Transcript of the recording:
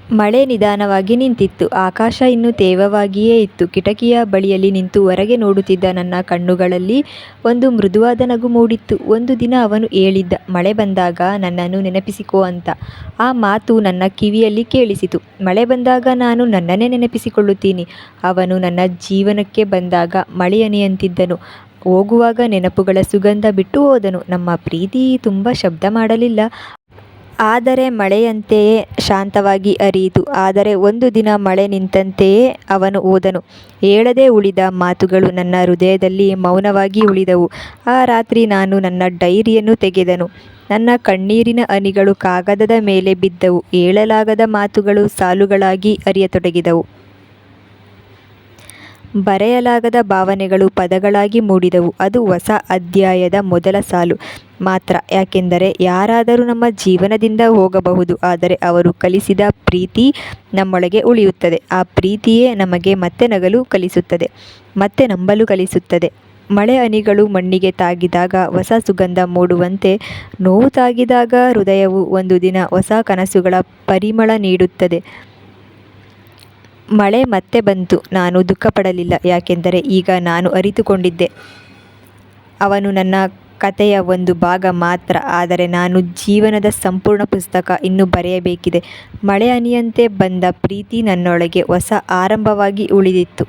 ಮಳೆ ನಿಧಾನವಾಗಿ ನಿಂತಿತ್ತು. ಆಕಾಶ ಇನ್ನೂ ತೇವವಾಗಿಯೇ ಇತ್ತು. ಕಿಟಕಿಯ ಬಳಿಯಲ್ಲಿ ನಿಂತು ಹೊರಗೆ ನೋಡುತ್ತಿದ್ದ ನನ್ನ ಕಣ್ಣುಗಳಲ್ಲಿ ಒಂದು ಮೃದುವಾದ ನಗು ಮೂಡಿತ್ತು. ಒಂದು ದಿನ ಅವನು ಹೇಳಿದ್ದ, ಮಳೆ ಬಂದಾಗ ನನ್ನನ್ನು ನೆನಪಿಸಿಕೋ ಅಂತ. ಆ ಮಾತು ನನ್ನ ಕಿವಿಯಲ್ಲಿ ಕೇಳಿಸಿತು. ಮಳೆ ಬಂದಾಗ ನಾನು ನನ್ನನ್ನೇ ನೆನಪಿಸಿಕೊಳ್ಳುತ್ತೀನಿ. ಅವನು ನನ್ನ ಜೀವನಕ್ಕೆ ಬಂದಾಗ ಮಳೆಹನಿಯಂತಿದ್ದನು. ಹೋಗುವಾಗ ನೆನಪುಗಳ ಸುಗಂಧ ಬಿಟ್ಟು ಹೋದನು. ನಮ್ಮ ಪ್ರೀತಿ ತುಂಬ ಶಬ್ದ ಮಾಡಲಿಲ್ಲ. ಆದರೆ ಮಳೆಯಂತೆಯೇ ಶಾಂತವಾಗಿ ಹರಿಯಿತು. ಆದರೆ ಒಂದು ದಿನ ಮಳೆ ನಿಂತಂತೆಯೇ ಅವನು ಹೋದನು. ಹೇಳದೆ ಉಳಿದ ಮಾತುಗಳು ನನ್ನ ಹೃದಯದಲ್ಲಿ ಮೌನವಾಗಿ ಉಳಿದವು. ಆ ರಾತ್ರಿ ನಾನು ನನ್ನ ಡೈರಿಯನ್ನು ತೆಗೆದನು. ನನ್ನ ಕಣ್ಣೀರಿನ ಹನಿಗಳು ಕಾಗದದ ಮೇಲೆ ಬಿದ್ದವು. ಹೇಳಲಾಗದ ಮಾತುಗಳು ಸಾಲುಗಳಾಗಿ ಹರಿಯತೊಡಗಿದವು. ಬರೆಯಲಾಗದ ಭಾವನೆಗಳು ಪದಗಳಾಗಿ ಮೂಡಿದವು. ಅದು ಹೊಸ ಅಧ್ಯಾಯದ ಮೊದಲ ಸಾಲು ಮಾತ್ರ. ಯಾಕೆಂದರೆ ಯಾರಾದರೂ ನಮ್ಮ ಜೀವನದಿಂದ ಹೋಗಬಹುದು, ಆದರೆ ಅವರು ಕಲಿಸಿದ ಪ್ರೀತಿ ನಮ್ಮೊಳಗೆ ಉಳಿಯುತ್ತದೆ. ಆ ಪ್ರೀತಿಯೇ ನಮಗೆ ಮತ್ತೆ ನಗಲು ಕಲಿಸುತ್ತದೆ, ಮತ್ತೆ ನಂಬಲು ಕಲಿಸುತ್ತದೆ. ಮಳೆ ಹನಿಗಳು ಮಣ್ಣಿಗೆ ತಾಗಿದಾಗ ಹೊಸ ಸುಗಂಧ ಮೂಡುವಂತೆ, ನೋವು ತಾಗಿದಾಗ ಹೃದಯವು ಒಂದು ದಿನ ಹೊಸ ಕನಸುಗಳ ಪರಿಮಳ ನೀಡುತ್ತದೆ. ಮಳೆ ಮತ್ತೆ ಬಂತು. ನಾನು ದುಃಖಪಡಲಿಲ್ಲ, ಯಾಕೆಂದರೆ ಈಗ ನಾನು ಅರಿತುಕೊಂಡಿದ್ದೆ, ಅವನು ನನ್ನ ಕಥೆಯ ಒಂದು ಭಾಗ ಮಾತ್ರ. ಆದರೆ ನಾನು ಜೀವನದ ಸಂಪೂರ್ಣ ಪುಸ್ತಕ ಇನ್ನೂ ಬರೆಯಬೇಕಿದೆ. ಮಳೆ ಹನಿಯಂತೆ ಬಂದ ಪ್ರೀತಿ ನನ್ನೊಳಗೆ ಹೊಸ ಆರಂಭವಾಗಿ ಉಳಿದಿತ್ತು.